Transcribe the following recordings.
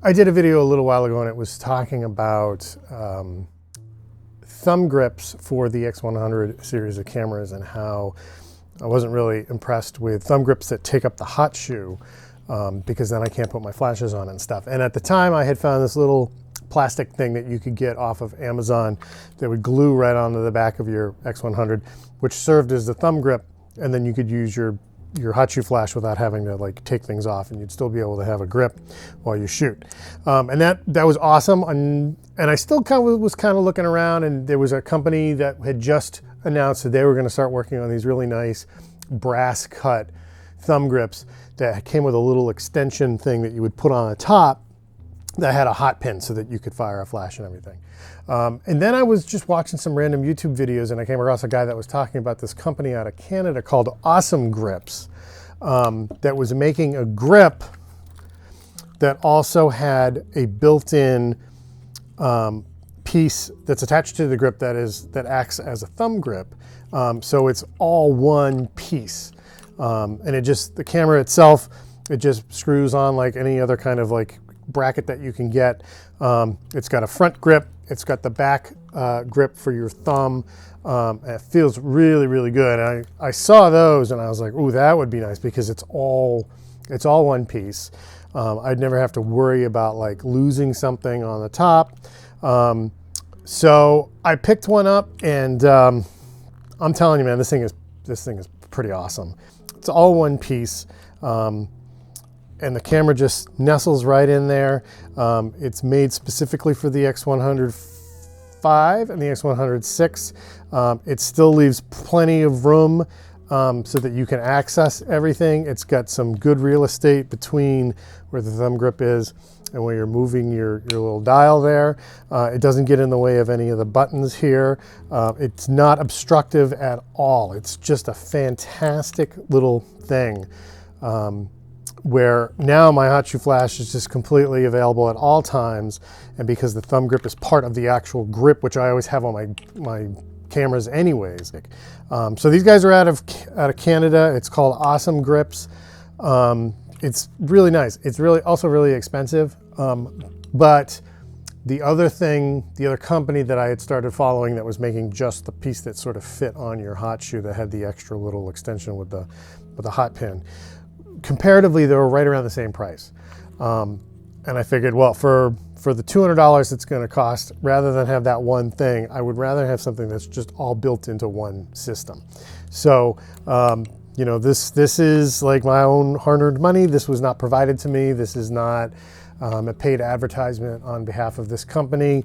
I did a video a little while ago and it was talking about thumb grips for the X100 series of cameras and how I wasn't really impressed with thumb grips that take up the hot shoe because then I can't put my flashes on and stuff. And at the time I had found this little plastic thing that you could get off of Amazon that would glue right onto the back of your X100, which served as the thumb grip, and then you could use your hot shoe flash without having to like take things off, and you'd still be able to have a grip while you shoot. And that was awesome. And I still was kind of looking around, and there was a company that had just announced that they were going to start working on these really nice brass cut thumb grips that came with a little extension thing that you would put on the top that had a hot pin so that you could fire a flash and everything. And then I was just watching some random YouTube videos and I came across a guy that was talking about this company out of Canada called Awesome Grips that was making a grip that also had a built-in piece that's attached to the grip that acts as a thumb grip. So it's all one piece. And the camera itself, it just screws on like any other kind of like bracket that you can get. It's got a front grip, it's got the back grip for your thumb. It feels really, really good. I saw those and I was like, ooh, that would be nice because it's all one piece. I'd never have to worry about like losing something on the top. So I picked one up and I'm telling you, man, this thing is pretty awesome. It's all one piece. And the camera just nestles right in there. It's made specifically for the X100VI and the X100VI. It still leaves plenty of room so that you can access everything. It's got some good real estate between where the thumb grip is and where you're moving your little dial there. It doesn't get in the way of any of the buttons here. It's not obstructive at all. It's just a fantastic little thing. Where now my hot shoe flash is just completely available at all times, and because the thumb grip is part of the actual grip, which I always have on my cameras anyways. So these guys are out of Canada. It's called Awesome Grips. It's really nice. It's also really expensive, but the other company that I had started following that was making just the piece that sort of fit on your hot shoe that had the extra little extension with the hot pin, comparatively, they were right around the same price. And I figured, well, for the $200 it's going to cost, rather than have that one thing, I would rather have something that's just all built into one system. So, you know, this is like my own hard-earned money. This was not provided to me. This is not a paid advertisement on behalf of this company.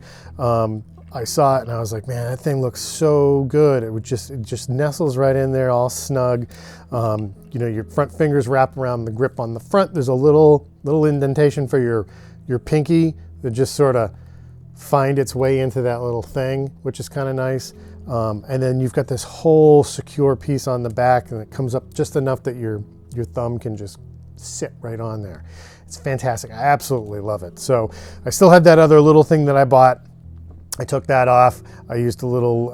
I saw it and I was like, man, that thing looks so good. It just nestles right in there, all snug. You know, your front fingers wrap around the grip on the front. There's a little indentation for your pinky that just sort of find its way into that little thing, which is kind of nice. And then you've got this whole secure piece on the back, and it comes up just enough that your thumb can just sit right on there. It's fantastic. I absolutely love it. So I still have that other little thing that I bought. I took that off. I used a little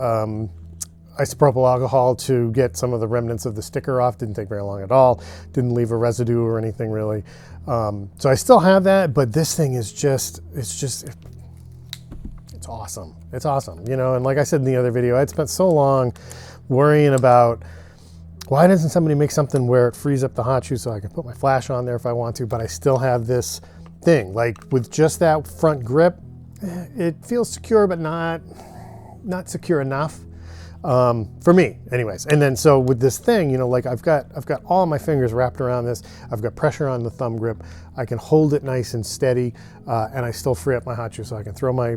isopropyl alcohol to get some of the remnants of the sticker off. Didn't take very long at all. Didn't leave a residue or anything really. So I still have that, but this thing is it's awesome. It's awesome, you know, and like I said in the other video, I'd spent so long worrying about why doesn't somebody make something where it frees up the hot shoe so I can put my flash on there if I want to, but I still have this thing. Like with just that front grip, it feels secure, but not secure enough for me anyways. And then so with this thing, you know, like I've got all my fingers wrapped around this. I've got pressure on the thumb grip. I can hold it nice and steady, and I still free up my hot shoe so I can throw my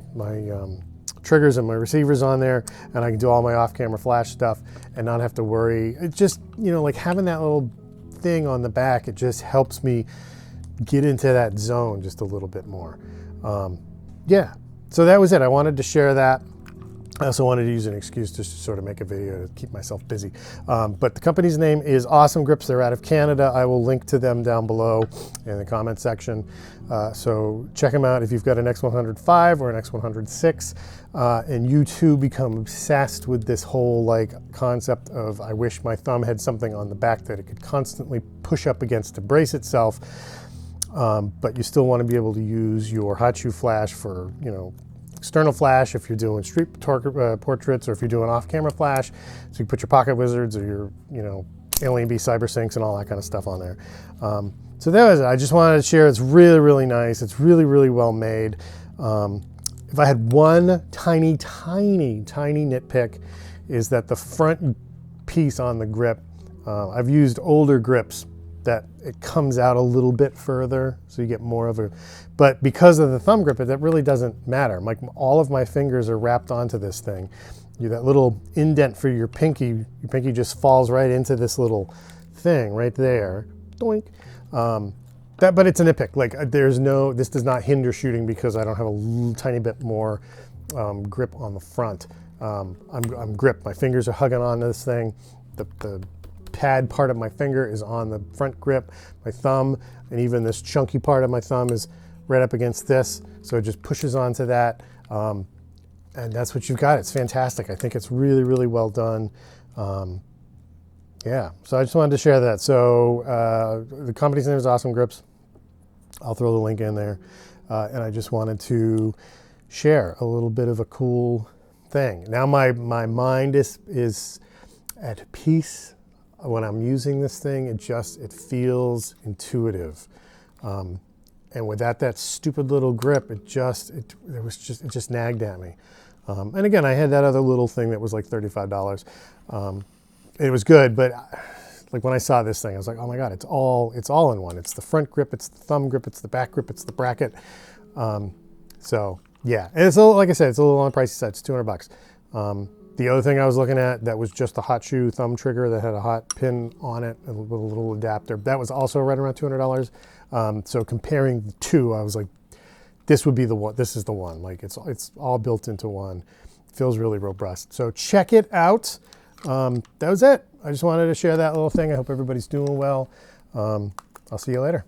triggers and my receivers on there, and I can do all my off-camera flash stuff and not have to worry. It just, you know, like having that little thing on the back, it just helps me get into that zone just a little bit more. Yeah, so that was it. I wanted to share that. I also wanted to use an excuse to sort of make a video to keep myself busy. But the company's name is Awesome Grips. They're out of Canada. I will link to them down below in the comment section. So check them out if you've got an X100VI or an X100VI. And you too become obsessed with this whole like concept of, I wish my thumb had something on the back that it could constantly push up against to brace itself. but you still want to be able to use your hot shoe flash for, you know, external flash if you're doing street portraits, or if you're doing off-camera flash. So you put your pocket wizards or your, you know, Alien B cyber syncs and all that kind of stuff on there. So that was it. I just wanted to share. It's really, really nice. It's really, really well made. If I had one tiny, tiny, tiny nitpick, is that the front piece on the grip, I've used older grips that it comes out a little bit further, so you get more of a, but because of the thumb grip, that really doesn't matter. Like, all of my fingers are wrapped onto this thing. That little indent for your pinky just falls right into this little thing right there. Doink. But it's a nitpick. Like, this does not hinder shooting because I don't have a tiny bit more grip on the front. I'm gripped. My fingers are hugging onto this thing. The pad part of my finger is on the front grip. My thumb, and even this chunky part of my thumb, is right up against this. So it just pushes onto that. And that's what you've got. It's fantastic. I think it's really, really well done. Yeah, so I just wanted to share that. So the company's name is Awesome Grips. I'll throw the link in there. And I just wanted to share a little bit of a cool thing. Now my mind is at peace when I'm using this thing. It feels intuitive. And without that stupid little grip, it just nagged at me. And again, I had that other little thing that was like $35. It was good, but like when I saw this thing, I was like, oh my God, it's all in one. It's the front grip, it's the thumb grip, it's the back grip, it's the bracket. So yeah, and it's like I said, it's a little on the pricey side. It's $200. The other thing I was looking at that was just a hot shoe thumb trigger that had a hot pin on it, a little adapter. That was also right around $200. So comparing the two, I was like, this would be the one. This is the one. Like, it's all built into one. It feels really robust. So check it out. That was it. I just wanted to share that little thing. I hope everybody's doing well. I'll see you later.